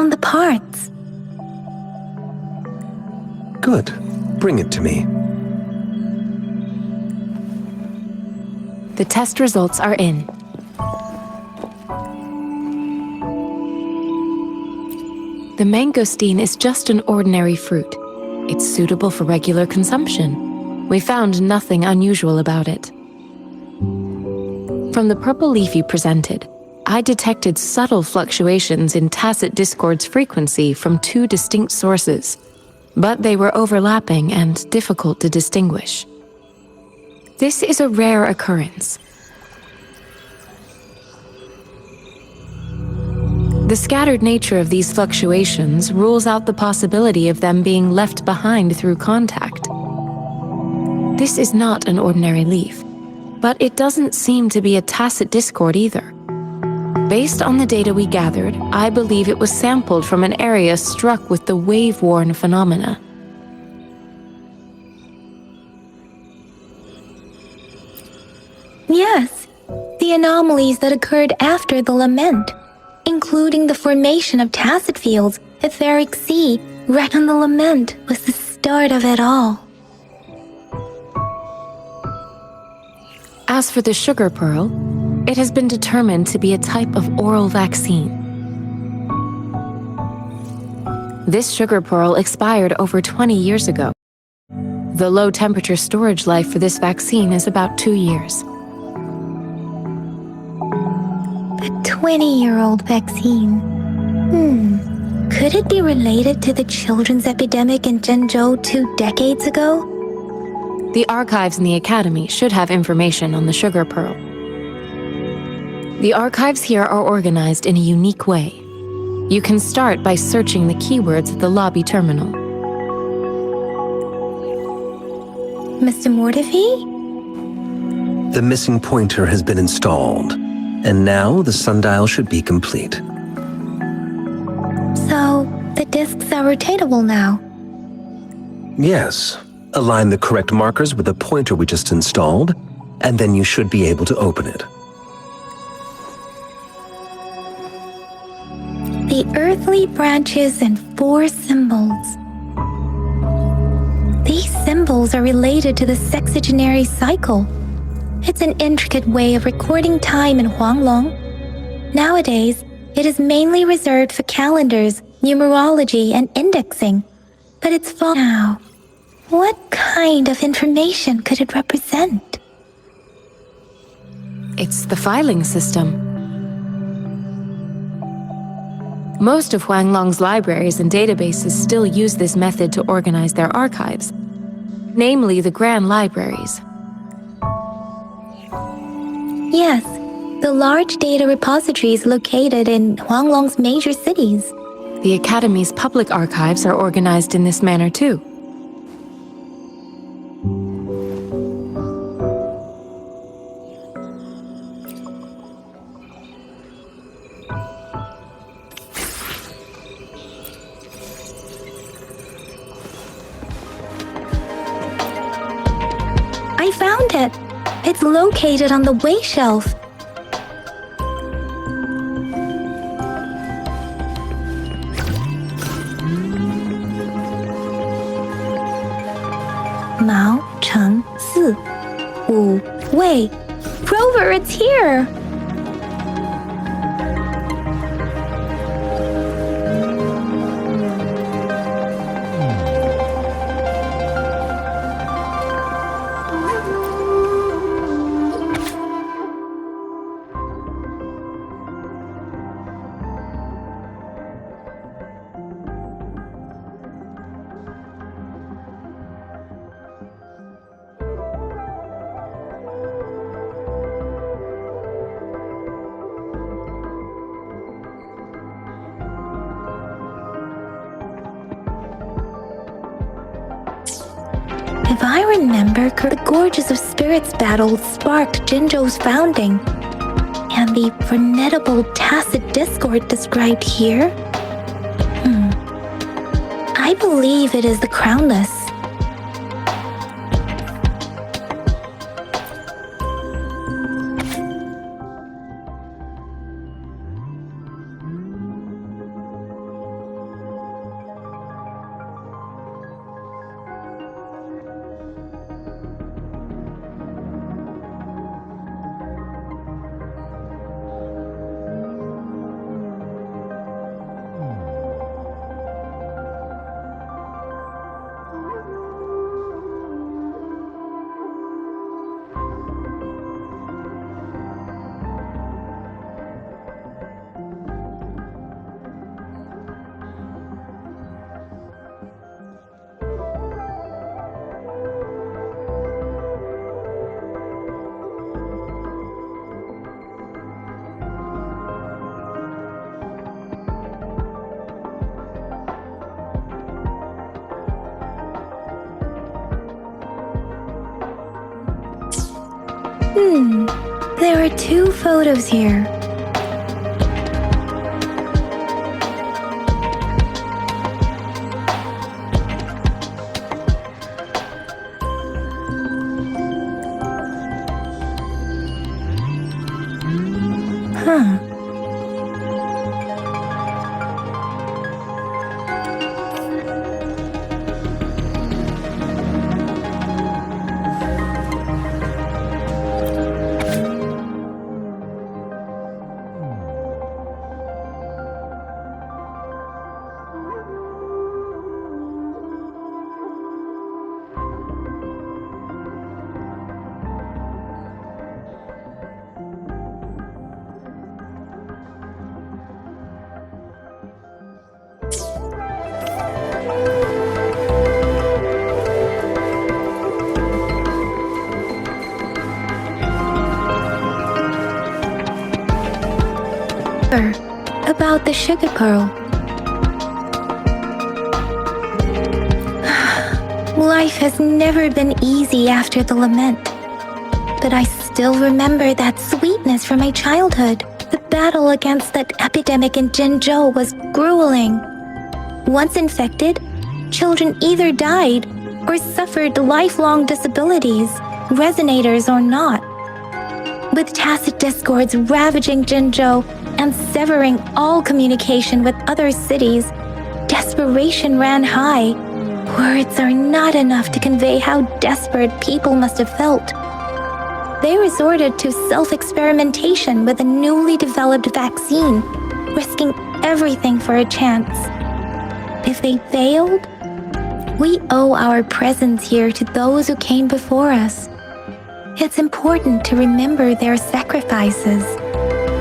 found the parts. Good. Bring it to me. The test results are in. The mangosteen is just an ordinary fruit. It's suitable for regular consumption. We found nothing unusual about it. From the purple leaf you presented, I detected subtle fluctuations in tacit discord's frequency from two distinct sources, but they were overlapping and difficult to distinguish. This is a rare occurrence. The scattered nature of these fluctuations rules out the possibility of them being left behind through contact. This is not an ordinary leaf, but it doesn't seem to be a tacit discord either. Based on the data we gathered, I believe it was sampled from an area struck with the wave-worn phenomena. Yes, the anomalies that occurred after the lament, including the formation of tacit fields, etheric sea, right on the lament, was the start of it all. As for the sugar pearl, it has been determined to be a type of oral vaccine. This sugar pearl expired over 20 years ago. The low-temperature storage life for this vaccine is about 2 years. A 20-year-old vaccine. Could it be related to the children's epidemic in Zhengzhou 2 decades ago? The archives in the Academy should have information on the sugar pearl. The archives here are organized in a unique way. You can start by searching the keywords at the lobby terminal. Mr. Mortefi? The missing pointer has been installed, and now the sundial should be complete. So, the discs are rotatable now? Yes. Align the correct markers with the pointer we just installed, and then you should be able to open it. The earthly branches and 4 symbols. These symbols are related to the sexagenary cycle. It's an intricate way of recording time in Huanglong. Nowadays, it is mainly reserved for calendars, numerology, and indexing. But it's full now. What kind of information could it represent? It's the filing system. Most of Huanglong's libraries and databases still use this method to organize their archives, namely the Grand Libraries. Yes, the large data repositories located in Huanglong's major cities. The Academy's public archives are organized in this manner too. I found it. It's located on the way shelf. Mao Cheng Si, Wu Wei. Rover, it's here! If I remember, the Gorges of Spirits battle sparked Jinzhou's founding. And the formidable tacit discord described here? I believe it is the Crownless. There are 2 photos here. Huh. About the sugar pearl. Life has never been easy after the lament, but I still remember that sweetness from my childhood. The battle against that epidemic in Jinzhou was grueling. Once infected, children either died or suffered lifelong disabilities, resonators or not. With tacit discords ravaging Jinzhou and severing all communication with other cities, desperation ran high. Words are not enough to convey how desperate people must have felt. They resorted to self-experimentation with a newly developed vaccine, risking everything for a chance. If they failed, we owe our presence here to those who came before us. It's important to remember their sacrifices.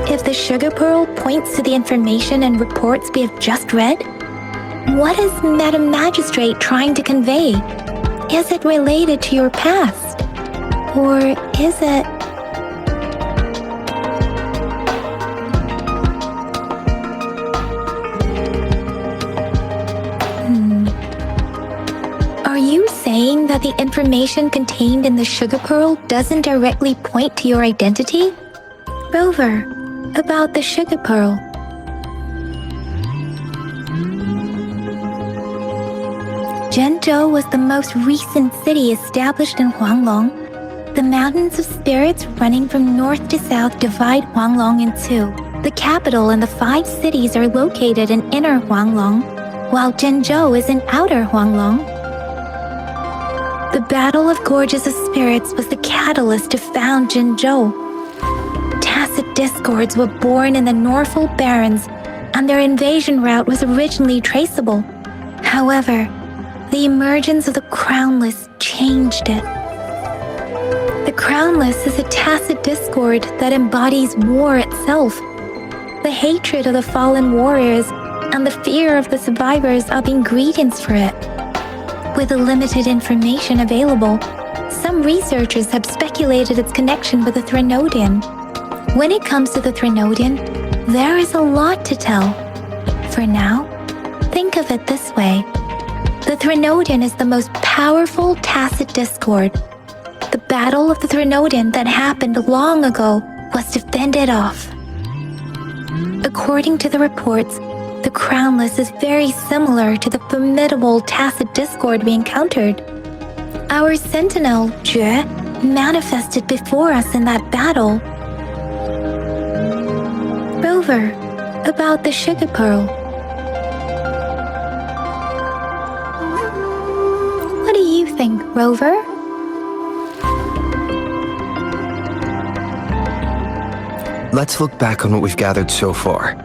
If the sugar pearl points to the information and reports we have just read, what is Madam Magistrate trying to convey? Is it related to your past? Or is it... Are you saying that the information contained in the sugar pearl doesn't directly point to your identity? Rover, about the sugar pearl. Jinzhou was the most recent city established in Huanglong. The mountains of spirits running from north to south divide Huanglong in 2. The capital and the 5 cities are located in inner Huanglong, while Jinzhou is in outer Huanglong. The Battle of Gorges of Spirits was the catalyst to found Jinzhou. Tacit discords were born in the Norfolk Barrens, and their invasion route was originally traceable. However, the emergence of the Crownless changed it. The Crownless is a tacit discord that embodies war itself. The hatred of the fallen warriors and the fear of the survivors are the ingredients for it. With the limited information available, some researchers have speculated its connection with the Threnodian. When it comes to the Threnodian, there is a lot to tell. For now, think of it this way. The Threnodian is the most powerful tacit discord. The battle of the Threnodian that happened long ago was to fend it off. According to the reports, the Crownless is very similar to the formidable tacit discord we encountered. Our sentinel, Jue, manifested before us in that battle. Rover, about the sugar pearl. What do you think, Rover? Let's look back on what we've gathered so far.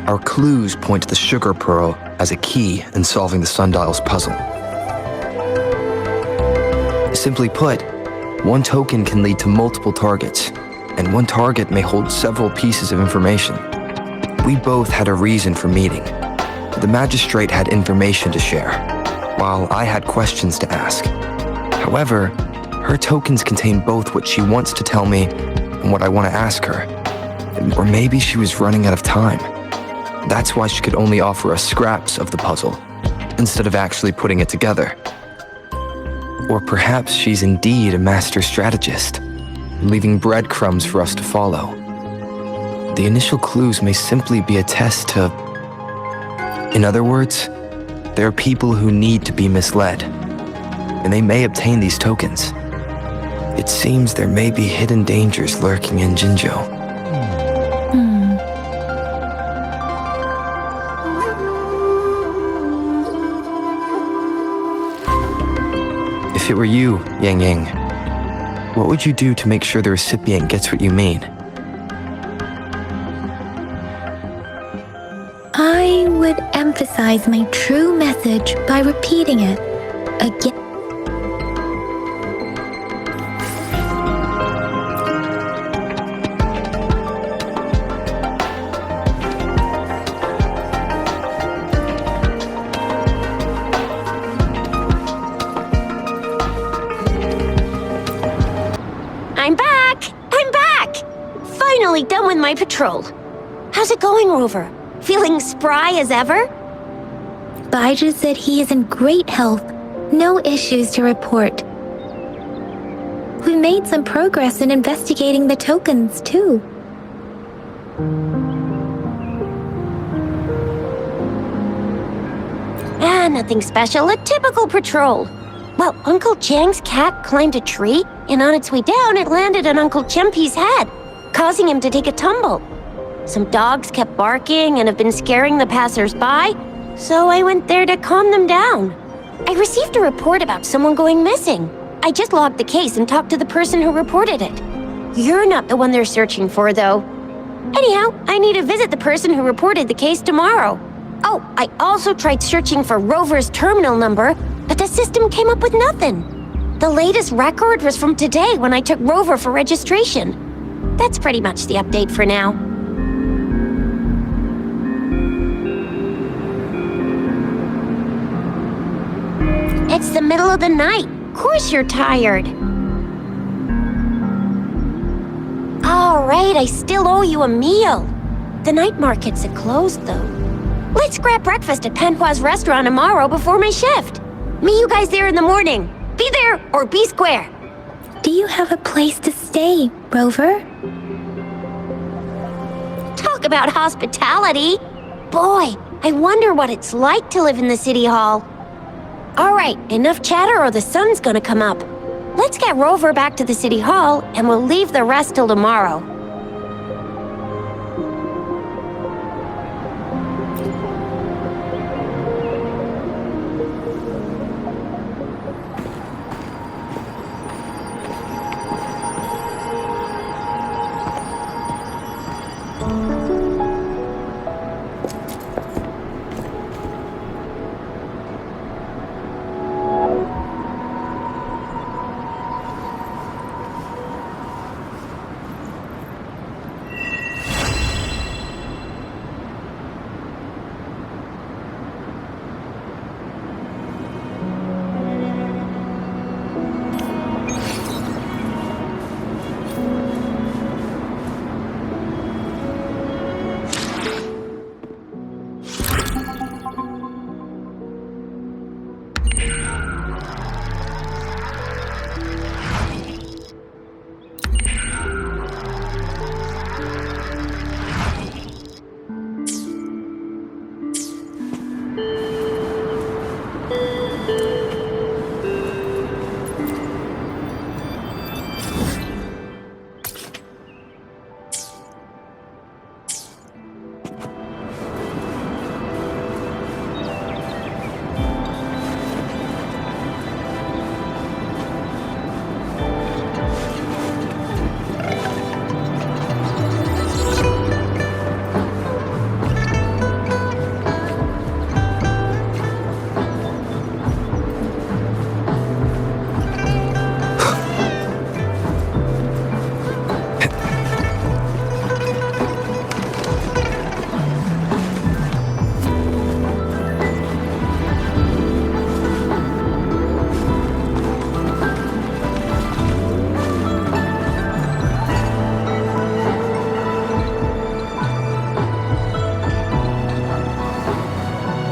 Our clues point to the sugar pearl as a key in solving the sundial's puzzle. Simply put, one token can lead to multiple targets, and one target may hold several pieces of information. We both had a reason for meeting. The magistrate had information to share, while I had questions to ask. However, her tokens contain both what she wants to tell me and what I want to ask her. Or maybe she was running out of time. That's why she could only offer us scraps of the puzzle, instead of actually putting it together. Or perhaps she's indeed a master strategist, leaving breadcrumbs for us to follow. The initial clues may simply be a test to... In other words, there are people who need to be misled, and they may obtain these tokens. It seems there may be hidden dangers lurking in Jinzhou. If it were you, Yang Yang, what would you do to make sure the recipient gets what you mean? I would emphasize my true message by repeating it again. I'm back! Finally done with my patrol. How's it going, Rover? Feeling spry as ever? Baiju said he is in great health. No issues to report. We made some progress in investigating the tokens, too. Nothing special. A typical patrol. Well, Uncle Chang's cat climbed a tree, and on its way down, it landed on Uncle Chempi's head, causing him to take a tumble. Some dogs kept barking and have been scaring the passers-by, so I went there to calm them down. I received a report about someone going missing. I just logged the case and talked to the person who reported it. You're not the one they're searching for, though. Anyhow, I need to visit the person who reported the case tomorrow. Oh, I also tried searching for Rover's terminal number, but the system came up with nothing. The latest record was from today when I took Rover for registration. That's pretty much the update for now. It's the middle of the night. Of course you're tired. All right, I still owe you a meal. The night markets are closed, though. Let's grab breakfast at Panhua's restaurant tomorrow before my shift. Meet you guys there in the morning. Be there or be square. Do you have a place to stay, Rover? Talk about hospitality. Boy, I wonder what it's like to live in the city hall. All right, enough chatter or the sun's gonna come up. Let's get Rover back to the city hall and we'll leave the rest till tomorrow.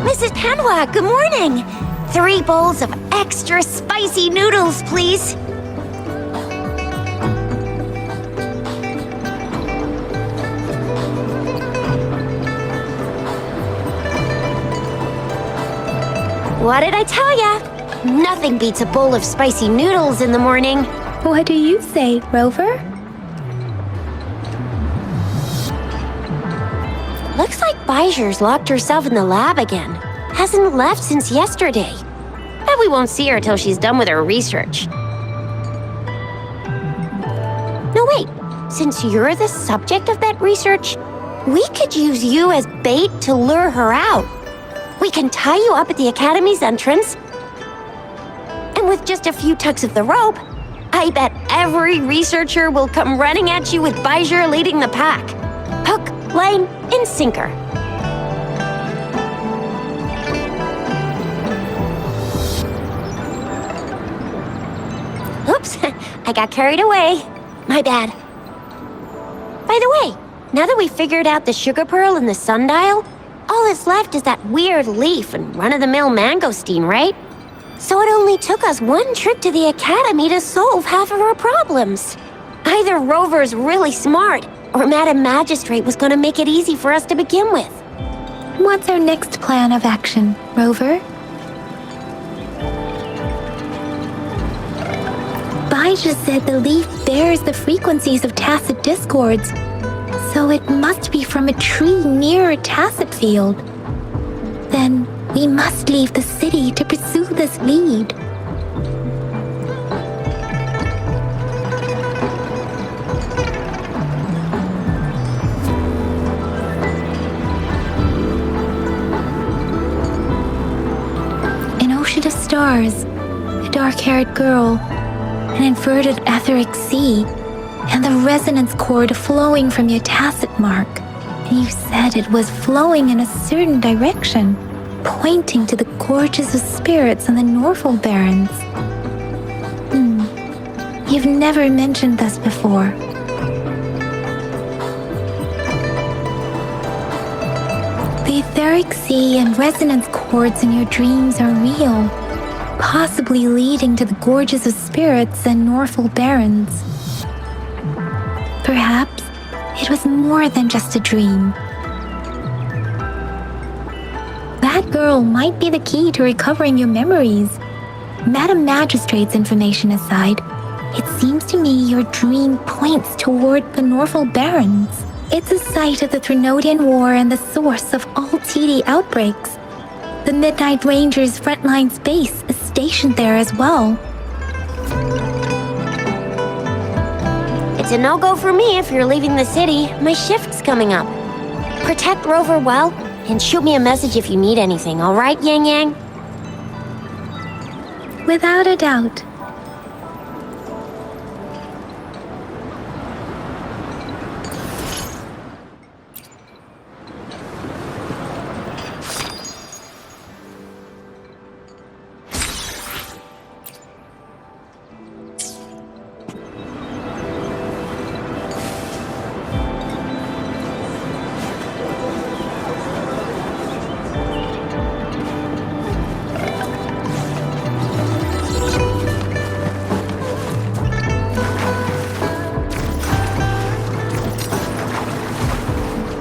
Mrs. Panhua, good morning! 3 bowls of extra spicy noodles, please. What did I tell ya? Nothing beats a bowl of spicy noodles in the morning. What do you say, Rover? Looks like Bijou's locked herself in the lab again. Hasn't left since yesterday. Bet we won't see her till she's done with her research. No, wait. Since you're the subject of that research, we could use you as bait to lure her out. We can tie you up at the Academy's entrance, and with just a few tugs of the rope, I bet every researcher will come running at you with Bijou leading the pack. Hook, line, and sinker. Oops, I got carried away. My bad. By the way, now that we figured out the sugar pearl and the sundial, all that's left is that weird leaf and run-of-the-mill mangosteen, right? So it only took us one trip to the Academy to solve half of our problems. Either Rover's really smart, or Madam Magistrate was gonna make it easy for us to begin with. What's our next plan of action, Rover? Bijou said the leaf bears the frequencies of tacit discords, so it must be from a tree near a tacit field. Then we must leave the city to pursue this lead. An ocean of stars, a dark-haired girl, an inverted etheric sea, and the resonance cord flowing from your tacit mark. And you said it was flowing in a certain direction, pointing to the gorges of spirits on the Norfolk Barrens. You've never mentioned this before. The etheric sea and resonance cords in your dreams are real, possibly leading to the gorges of spirits and Norfolk Barrens. Perhaps it was more than just a dream. That girl might be the key to recovering your memories. Madam Magistrate's information aside, it seems to me your dream points toward the Norfolk Barrens. It's a site of the Trinodian War and the source of all TD outbreaks. The Midnight Rangers' frontline base is stationed there as well. It's a no-go for me if you're leaving the city. My shift's coming up. Protect Rover well, and shoot me a message if you need anything, all right, Yang Yang? Without a doubt.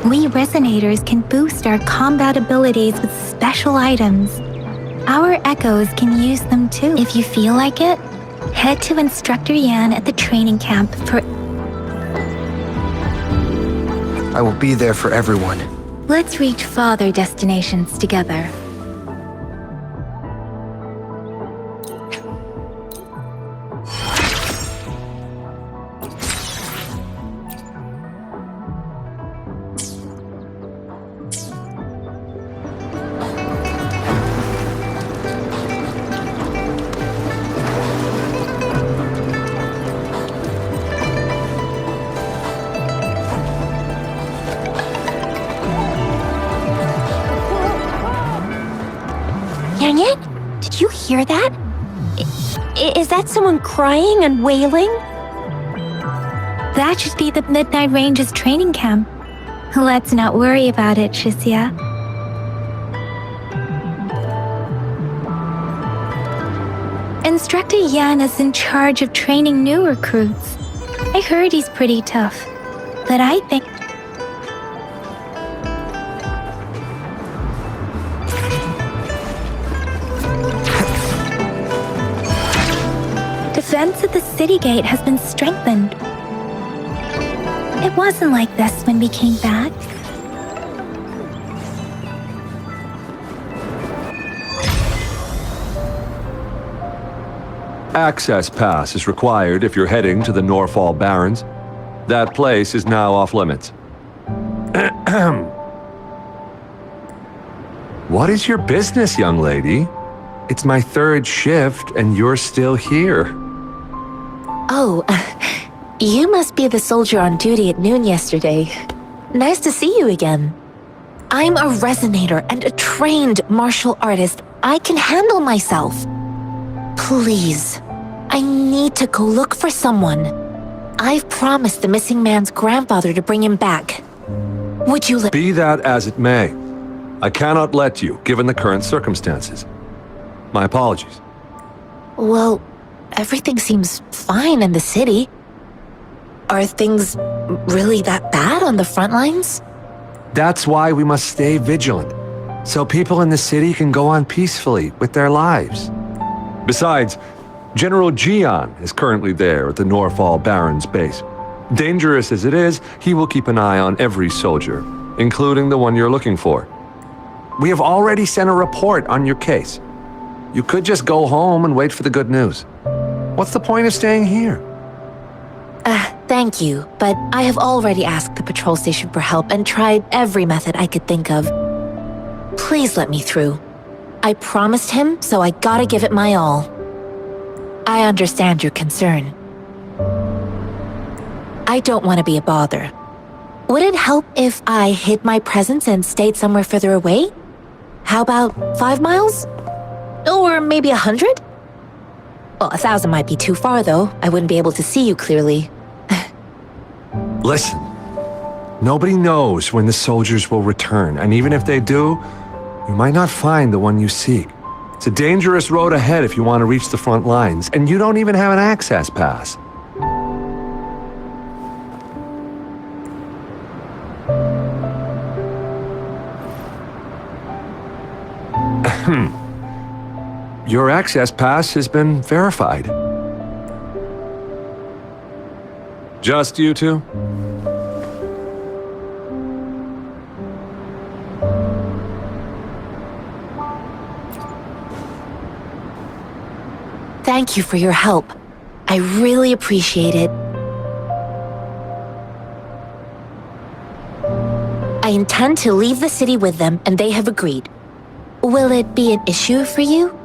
We Resonators can boost our combat abilities with special items. Our Echoes can use them too. If you feel like it, head to Instructor Yan at the training camp for... I will be there for everyone. Let's reach farther destinations together. Yang Yang, did you hear that? Is that someone crying and wailing? That should be the Midnight Rangers training camp. Let's not worry about it, Shisia. Instructor Yan is in charge of training new recruits. I heard he's pretty tough, but I think... defense at the city gate has been strengthened. It wasn't like this when we came back. Access pass is required if you're heading to the Norfall Barrens. That place is now off limits. What is your business, young lady? It's my third shift and you're still here. Oh, you must be the soldier on duty at noon yesterday. Nice to see you again. I'm a resonator and a trained martial artist. I can handle myself. Please, I need to go look for someone. I've promised the missing man's grandfather to bring him back. Would you let— Be that as it may, I cannot let you, given the current circumstances. My apologies. Well, everything seems fine in the city. Are things really that bad on the front lines? That's why we must stay vigilant, so people in the city can go on peacefully with their lives. Besides, General Jian is currently there at the Norfall Barrens base. Dangerous as it is, he will keep an eye on every soldier, including the one you're looking for. We have already sent a report on your case. You could just go home and wait for the good news. What's the point of staying here? Thank you, but I have already asked the patrol station for help and tried every method I could think of. Please let me through. I promised him, so I gotta give it my all. I understand your concern. I don't want to be a bother. Would it help if I hid my presence and stayed somewhere further away? How about 5 miles? Or maybe 100? Well, 1,000 might be too far, though. I wouldn't be able to see you clearly. Listen, nobody knows when the soldiers will return, and even if they do, you might not find the one you seek. It's a dangerous road ahead if you want to reach the front lines, and you don't even have an access pass. Your access pass has been verified. Just you two? Thank you for your help. I really appreciate it. I intend to leave the city with them, and they have agreed. Will it be an issue for you?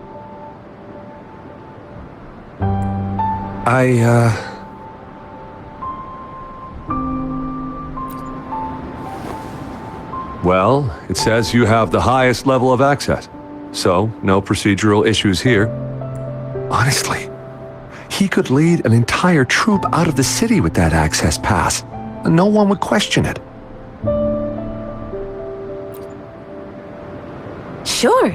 Well, it says you have the highest level of access, so no procedural issues here. Honestly, he could lead an entire troop out of the city with that access pass, and no one would question it. Sure.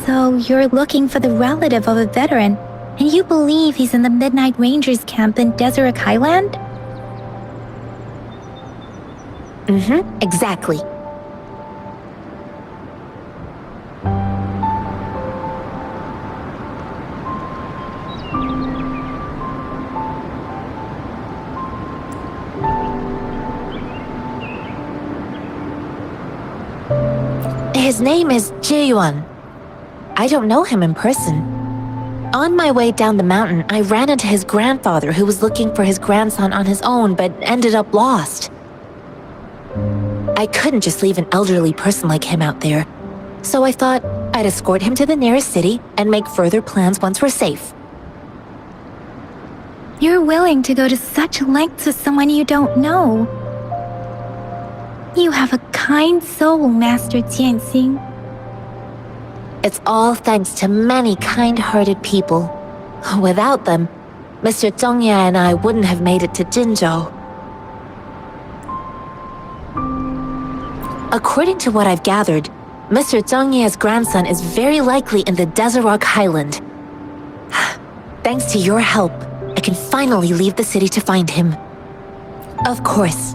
So you're looking for the relative of a veteran, and you believe he's in the Midnight Rangers camp in Deseret Highland? Exactly. His name is Ji-yuan. I don't know him in person. On my way down the mountain, I ran into his grandfather who was looking for his grandson on his own but ended up lost. I couldn't just leave an elderly person like him out there, so I thought I'd escort him to the nearest city and make further plans once we're safe. You're willing to go to such lengths with someone you don't know. You have a kind soul, Master Jianxing. It's all thanks to many kind-hearted people. Without them, Mr. Zhongye and I wouldn't have made it to Jinzhou. According to what I've gathered, Mr. Zhongye's grandson is very likely in the Deseret Highland. Thanks to your help, I can finally leave the city to find him. Of course.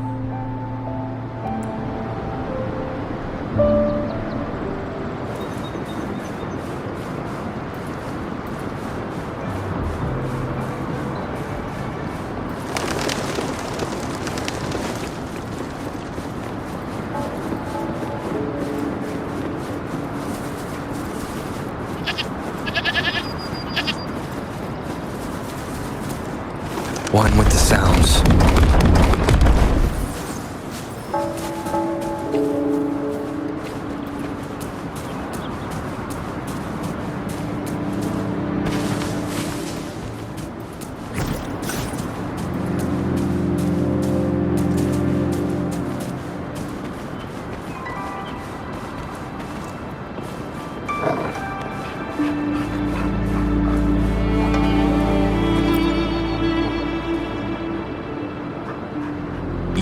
with the sounds.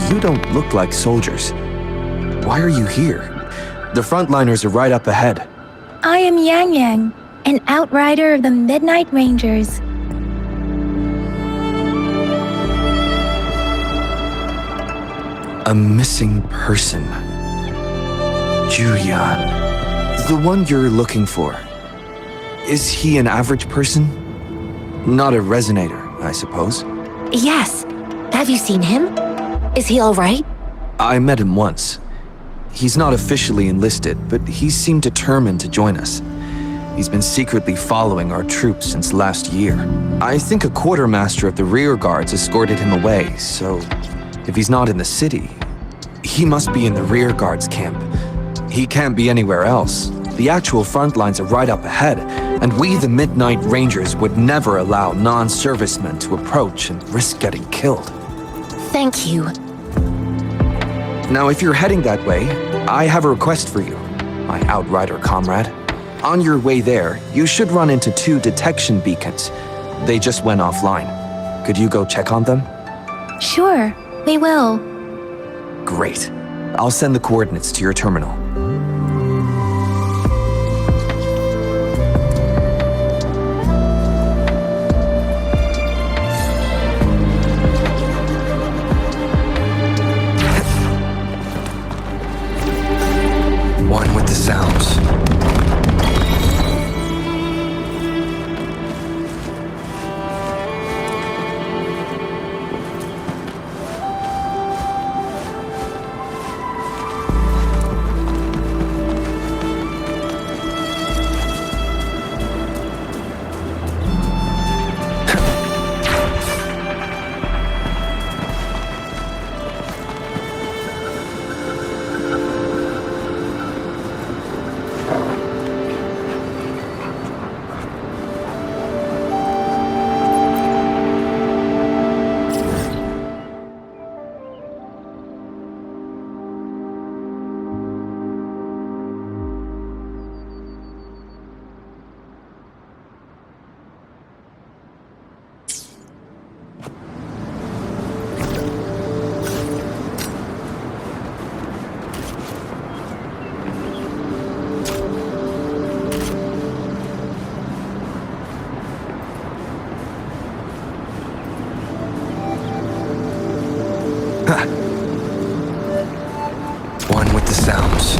You don't look like soldiers. Why are you here? The frontliners are right up ahead. I am Yang Yang, an outrider of the Midnight Rangers. A missing person. Julian. The one you're looking for. Is he an average person? Not a resonator, I suppose. Yes. Have you seen him? Is he all right? I met him once. He's not officially enlisted, but he seemed determined to join us. He's been secretly following our troops since last year. I think a quartermaster of the rear guards escorted him away, so if he's not in the city, he must be in the rear guards camp. He can't be anywhere else. The actual front lines are right up ahead, and we, the Midnight Rangers, would never allow non-servicemen to approach and risk getting killed. Thank you. Now, if you're heading that way, I have a request for you, my outrider comrade. On your way there, you should run into 2 detection beacons. They just went offline. Could you go check on them? Sure, we will. Great. I'll send the coordinates to your terminal. One with the sounds. One with the sounds.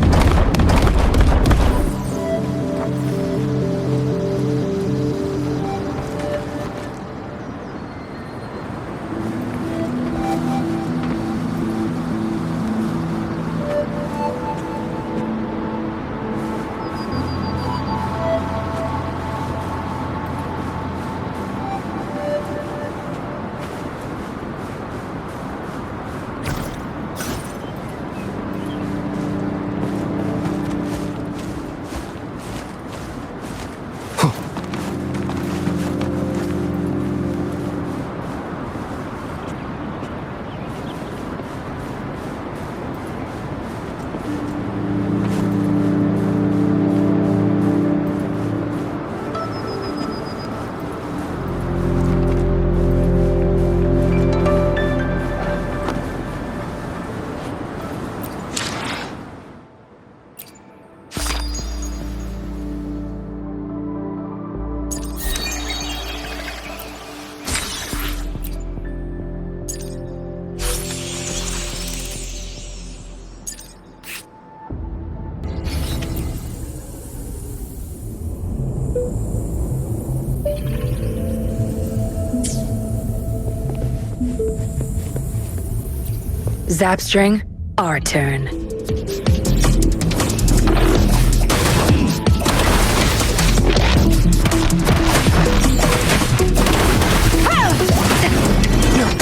Zapstring, our turn.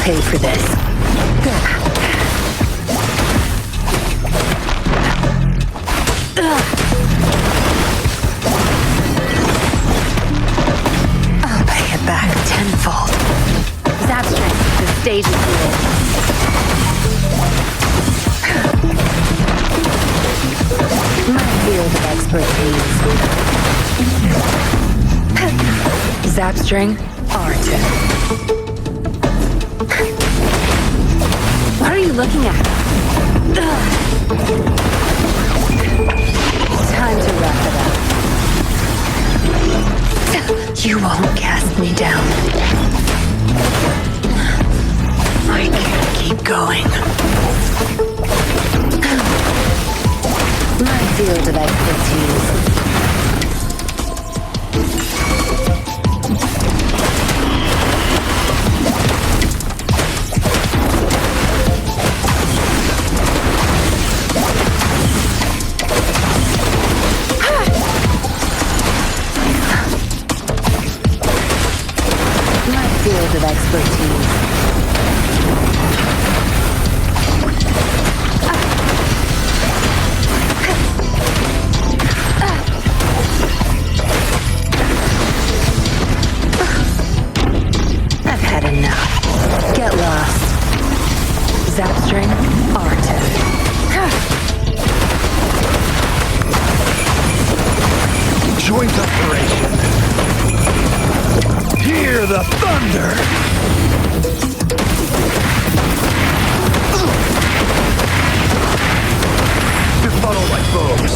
pay for this. I'll pay it back tenfold. Zapstress, the stage is yours. My field of expertise. Zapstring, Arton. What are you looking at? Time to wrap it up. You won't cast me down. I can't keep going. My field of expertise. Field of expertise. I've had enough. Get lost. Zapstring, Arton. Joint operation. Hear the thunder! Befuddle my foes!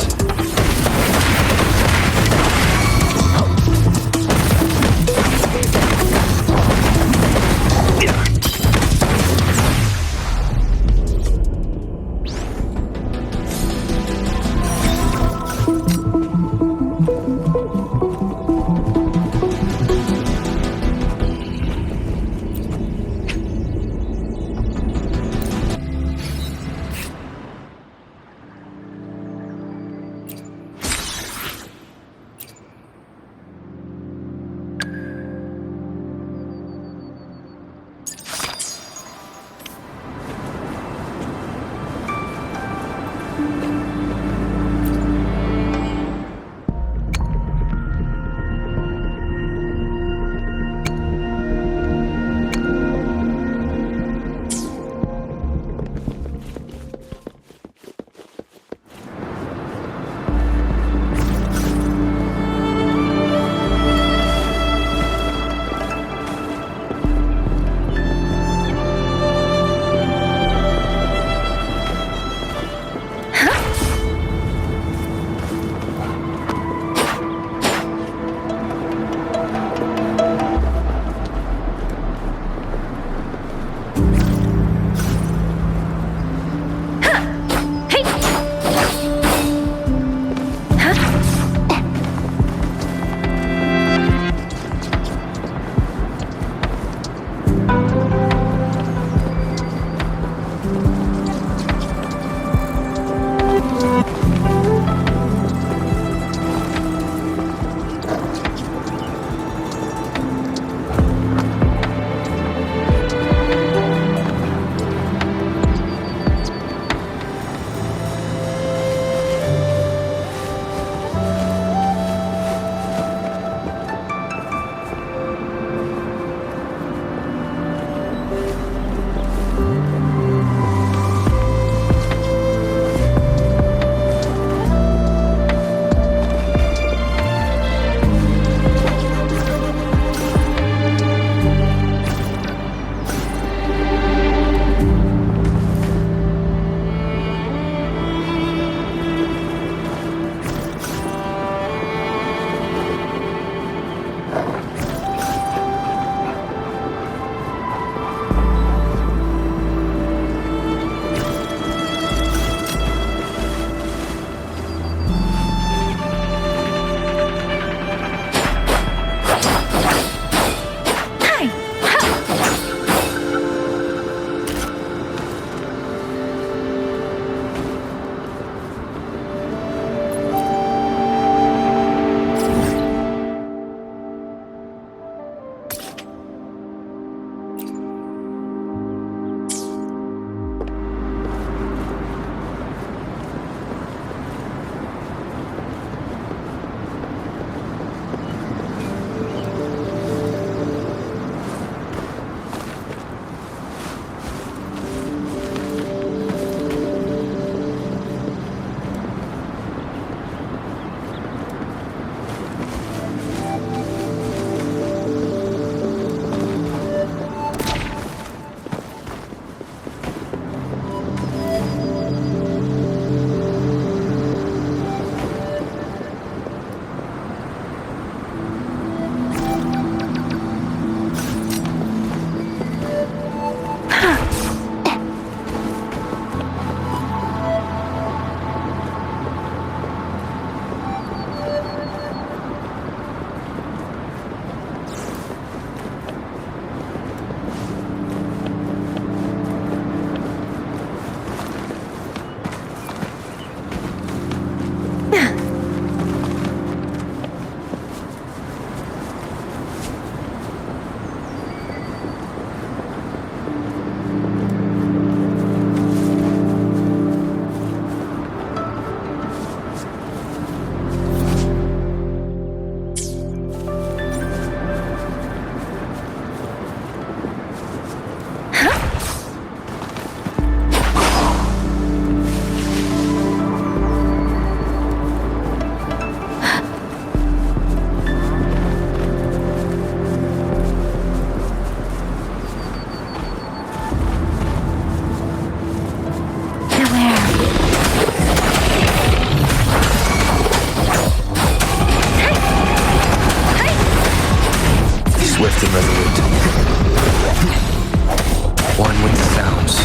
with the sounds.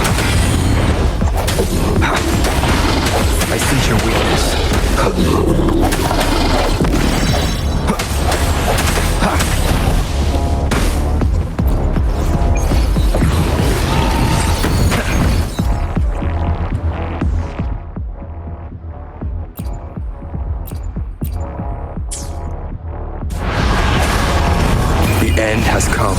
I sense your weakness. The end has come.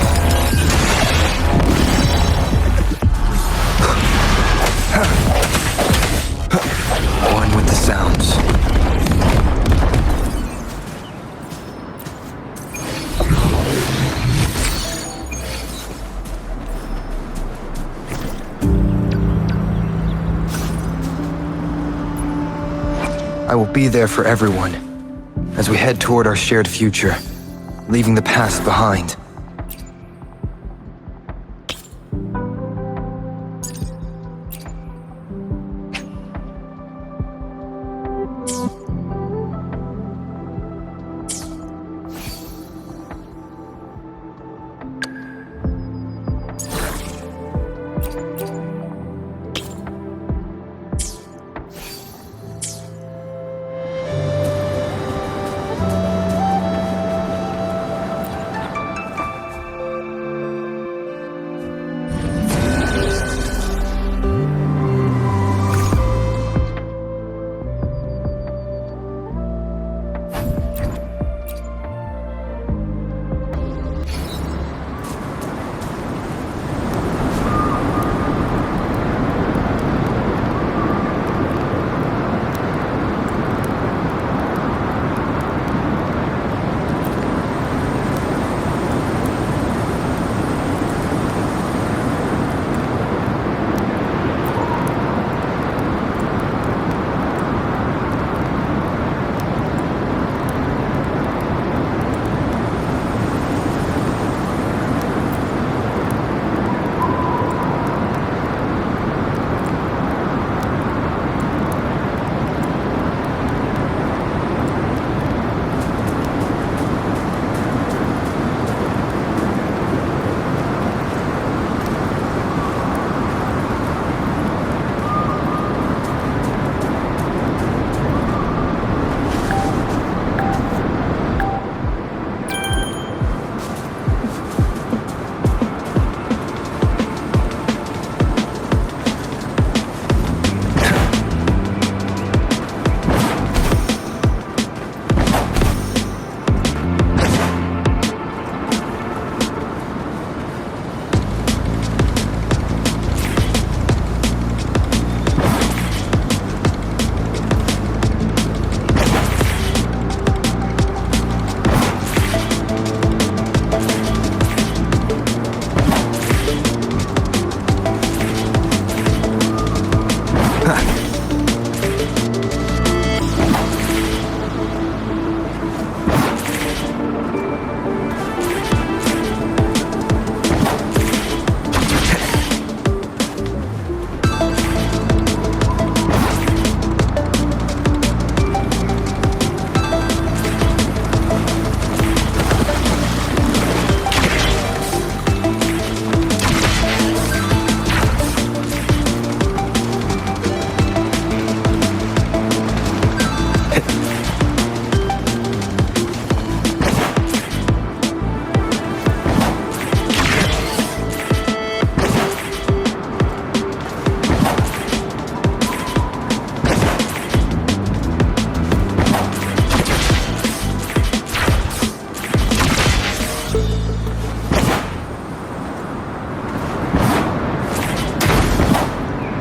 One with the sounds. I will be there for everyone as we head toward our shared future, leaving the past behind.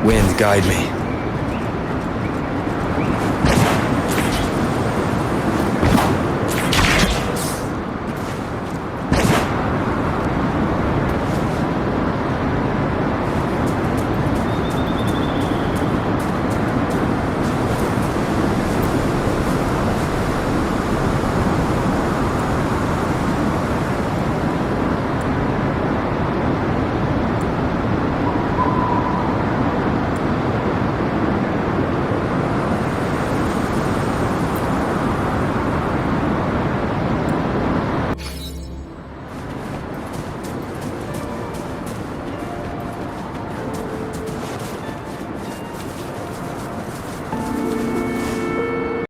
Wind, guide me.